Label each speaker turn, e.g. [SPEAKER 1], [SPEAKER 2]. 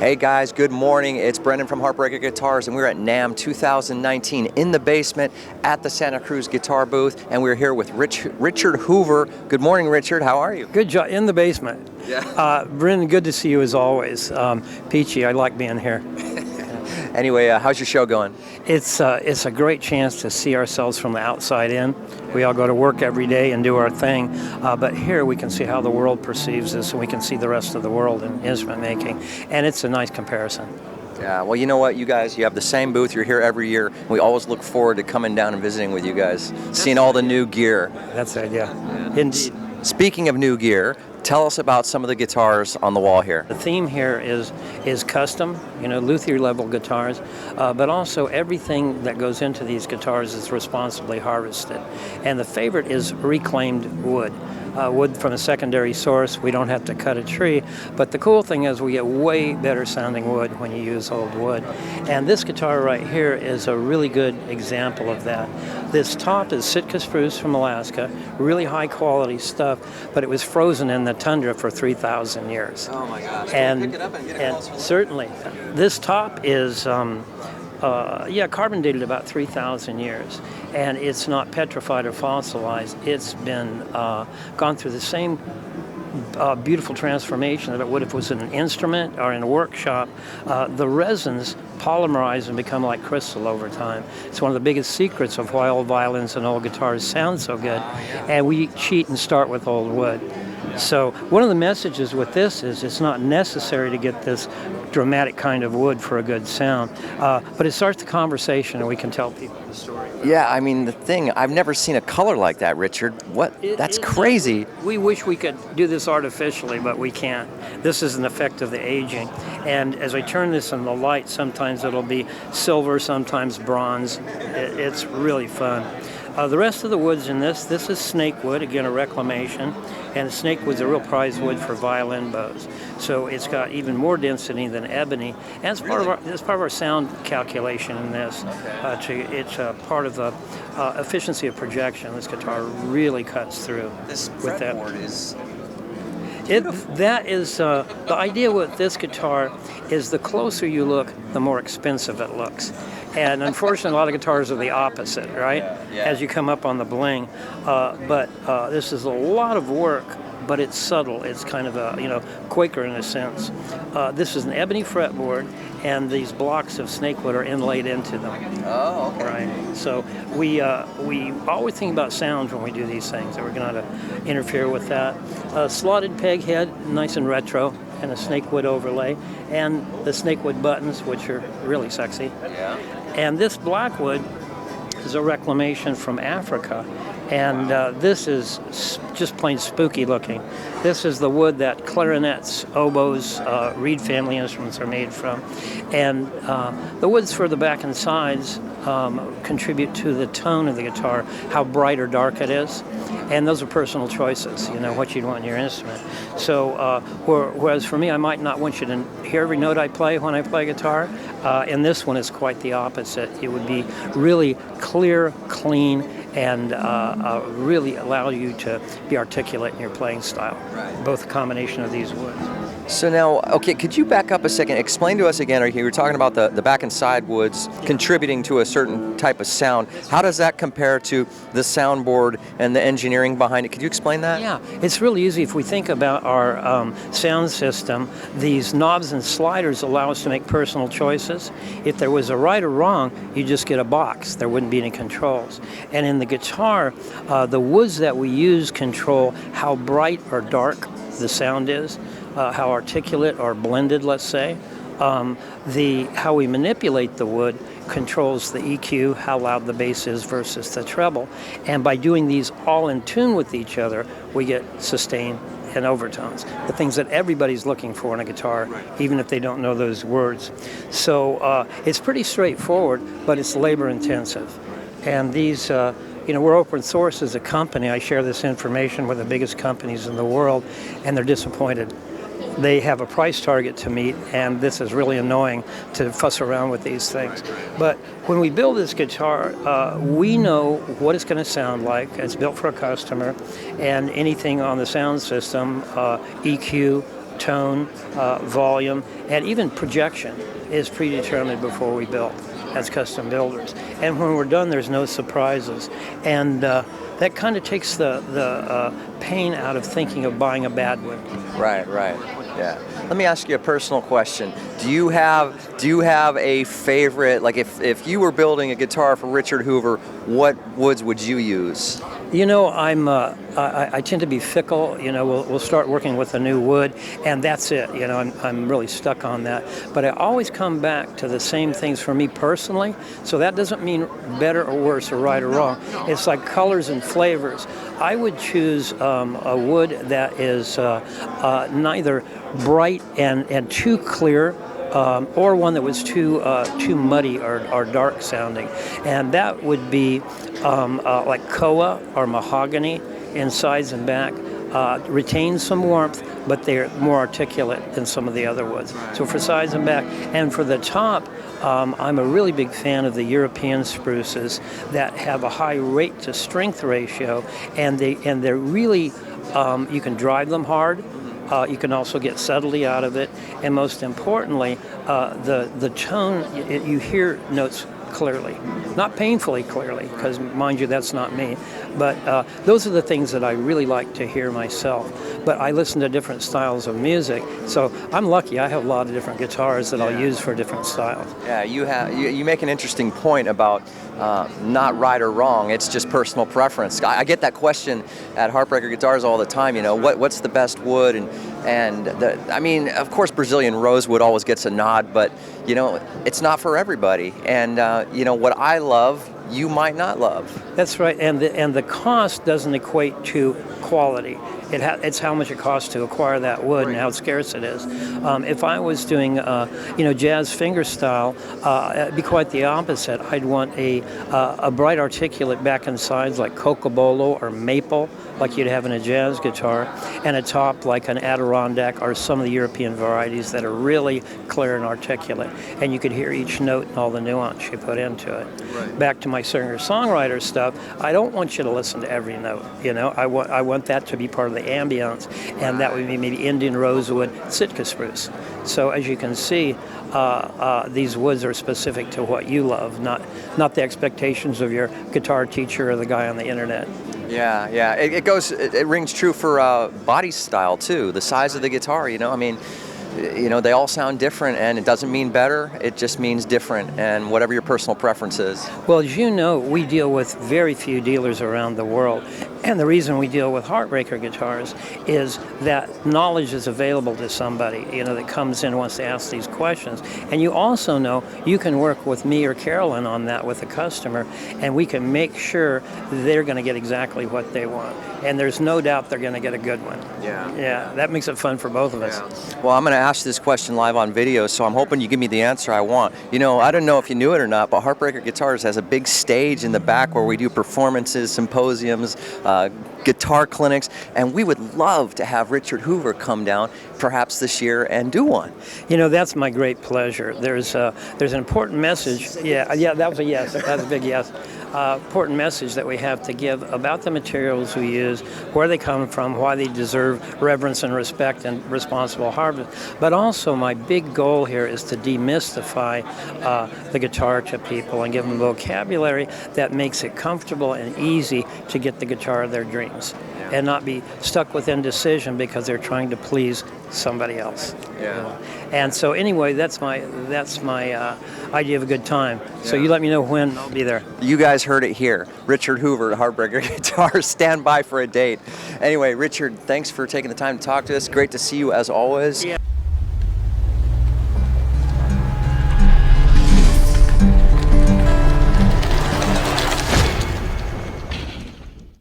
[SPEAKER 1] Hey guys, good morning. It's Brendan from Heartbreaker Guitars, and we're at Namm 2019 in the basement at the Santa Cruz Guitar booth, and we're here with Richard Hoover. Good morning, Richard. How are you?
[SPEAKER 2] Good job in the basement.
[SPEAKER 1] Yeah.
[SPEAKER 2] Brendan, good to see you as always. Peachy, I like being here.
[SPEAKER 1] Anyway, how's your show going?
[SPEAKER 2] It's a great chance to see ourselves from the outside in. We all go to work every day and do our thing, but here we can see how the world perceives us, and we can see the rest of the world in instrument making, and it's a nice comparison.
[SPEAKER 1] Yeah, well, you know what, you guys, you have the same booth. You're here every year. We always look forward to coming down and visiting with you guys, seeing all the new gear.
[SPEAKER 2] That's it, yeah. Indeed.
[SPEAKER 1] Speaking of new gear, tell us about some of the guitars on the wall here.
[SPEAKER 2] The theme here is custom, luthier level guitars, but also everything that goes into these guitars is responsibly harvested. And the favorite is reclaimed wood. Wood from a secondary source. We don't have to cut a tree, but the cool thing is we get way better sounding wood when you use old wood. And this guitar right here is a really good example of that. This top is Sitka spruce from Alaska, really high quality stuff, but it was frozen in the tundra for 3,000 years.
[SPEAKER 1] Oh my gosh.
[SPEAKER 2] And,
[SPEAKER 1] pick it up and get it closer.
[SPEAKER 2] Certainly. This top is carbon dated about 3,000 years, and it's not petrified or fossilized. It's been gone through the same beautiful transformation that it would if it was in an instrument or in a workshop. The resins polymerize and become like crystal over time. It's one of the biggest secrets of why old violins and old guitars sound so good. And we cheat and start with old wood. So one of the messages with this is it's not necessary to get this dramatic kind of wood for a good sound, but it starts the conversation and we can tell people the story.
[SPEAKER 1] Yeah, I mean, the thing, I've never seen a color like that, Richard. That's crazy.
[SPEAKER 2] We wish we could do this artificially, but we can't. This is an effect of the aging. And as I turn this in the light, sometimes it'll be silver, sometimes bronze. It's really fun. The rest of the woods in this is snake wood, again a reclamation, and snake wood's a real prize wood for violin bows. So it's got even more density than ebony, and it's part of our sound calculation in this. It's part of the efficiency of projection. This guitar really cuts through.
[SPEAKER 1] This
[SPEAKER 2] with that.
[SPEAKER 1] fretboard is...
[SPEAKER 2] That is the idea with this guitar is the closer you look, the more expensive it looks. And unfortunately, a lot of guitars are the opposite, right?
[SPEAKER 1] Yeah.
[SPEAKER 2] As you come up on the bling. But this is a lot of work, but it's subtle. It's kind of a, Quaker in a sense. This is an ebony fretboard, and these blocks of snakewood are inlaid into them.
[SPEAKER 1] Oh, okay.
[SPEAKER 2] Right. So we always think about sound when we do these things, and we're going to interfere with that. Slotted peg head, nice and retro, and a snakewood overlay, and the snakewood buttons, which are really sexy.
[SPEAKER 1] Yeah.
[SPEAKER 2] And this blackwood is a reclamation from Africa, and this is just plain spooky looking. This is the wood that clarinets, oboes, reed family instruments are made from. And the woods for the back and sides contribute to the tone of the guitar, how bright or dark it is. And those are personal choices, what you'd want in your instrument. So whereas for me, I might not want you to hear every note I play when I play guitar. In this one, it's quite the opposite. It would be really clear, clean, and really allow you to be articulate in your playing style.
[SPEAKER 1] Right.
[SPEAKER 2] Both a combination of these woods.
[SPEAKER 1] So now, okay, could you back up a second? Explain to us again, you were talking about the back and side woods contributing to a certain type of sound. How does that compare to the soundboard and the engineering behind it? Could you explain that?
[SPEAKER 2] Yeah, it's really easy. If we think about our sound system, these knobs and sliders allow us to make personal choices. If there was a right or wrong, you just get a box. There wouldn't be any controls. And in the guitar, the woods that we use control how bright or dark the sound is, how articulate or blended, let's say. How we manipulate the wood controls the EQ, how loud the bass is versus the treble. And by doing these all in tune with each other, we get sustain and overtones, the things that everybody's looking for in a guitar, even if they don't know those words. So it's pretty straightforward, but it's labor intensive. And these, we're open source as a company. I share this information with the biggest companies in the world, and they're disappointed. They have a price target to meet, and this is really annoying to fuss around with these things. But when we build this guitar, we know what it's going to sound like. It's built for a customer, and anything on the sound system, EQ, tone, volume, and even projection is predetermined before we build as custom builders. And when we're done, there's no surprises. And that kind of takes the pain out of thinking of buying a bad one.
[SPEAKER 1] Right, right. Yeah. Let me ask you a personal question. Do you have a favorite, like if you were building a guitar for Richard Hoover, what woods would you use?
[SPEAKER 2] You know, I tend to be fickle. You know, we'll start working with a new wood, and that's it. You know, I'm really stuck on that. But I always come back to the same things for me personally. So that doesn't mean better or worse or right or wrong. It's like colors and flavors. I would choose a wood that is neither bright and too clear, or one that was too muddy or dark sounding, and that would be like koa or mahogany in sides and back. Retains some warmth, but they're more articulate than some of the other woods. So for sides and back, and for the top, I'm a really big fan of the European spruces that have a high rate to strength ratio, and they're really you can drive them hard. You can also get subtlety out of it, and most importantly, the tone, you hear notes clearly, not painfully clearly, because mind you, that's not me, but those are the things that I really like to hear myself. But I listen to different styles of music, so I'm lucky. I have a lot of different guitars that I'll use for different styles.
[SPEAKER 1] Yeah, you make an interesting point about not right or wrong. It's just personal preference. I get that question at Heartbreaker Guitars all the time. You know, what's the best wood? And I mean, of course, Brazilian rosewood always gets a nod, but you know, it's not for everybody. And you know, what I love, you might not love.
[SPEAKER 2] That's right, and the cost doesn't equate to quality. It's how much it costs to acquire that wood and how scarce it is. If I was doing, jazz fingerstyle, it'd be quite the opposite. I'd want a bright articulate back and sides like cocobolo or maple, like you'd have in a jazz guitar, and a top like an Adirondack or some of the European varieties that are really clear and articulate. And you could hear each note and all the nuance you put into it. Right. Back to my singer-songwriter stuff, I don't want you to listen to every note. You know, I want that to be part of the ambience, and that would be maybe Indian rosewood, Sitka spruce. So as you can see, these woods are specific to what you love, not the expectations of your guitar teacher or the guy on the internet.
[SPEAKER 1] Yeah, yeah. It rings true for body style too. The size of the guitar. You know, I mean, you know, they all sound different, and it doesn't mean better. It just means different, and whatever your personal preference is.
[SPEAKER 2] Well, as you know, we deal with very few dealers around the world. And the reason we deal with Heartbreaker guitars is that knowledge is available to somebody, you know, that comes in and wants to ask these questions. And you also know you can work with me or Carolyn on that with a customer, and we can make sure they're going to get exactly what they want. And there's no doubt they're going to get a good one.
[SPEAKER 1] Yeah.
[SPEAKER 2] Yeah, that makes it fun for both of us.
[SPEAKER 1] Yeah. Well, I'm going to ask this question live on video, so I'm hoping you give me the answer I want. You know, I don't know if you knew it or not, but Heartbreaker Guitars has a big stage in the back where we do performances, symposiums, guitar clinics, and we would love to have Richard Hoover come down perhaps this year and do one.
[SPEAKER 2] You know, that's my great pleasure. There's an important message. Yeah, that was a yes. That was a big yes. Important message that we have to give about the materials we use, where they come from, why they deserve reverence and respect and responsible harvest. But also my big goal here is to demystify the guitar to people and give them vocabulary that makes it comfortable and easy to get the guitar of their dreams, and not be stuck with indecision because they're trying to please somebody else.
[SPEAKER 1] Yeah.
[SPEAKER 2] And so anyway, that's my idea of a good time. So you let me know when, I'll be there.
[SPEAKER 1] You guys heard it here. Richard Hoover, Heartbreaker Guitars. Stand by for a date. Anyway, Richard, thanks for taking the time to talk to us. Great to see you as always.
[SPEAKER 2] Yeah.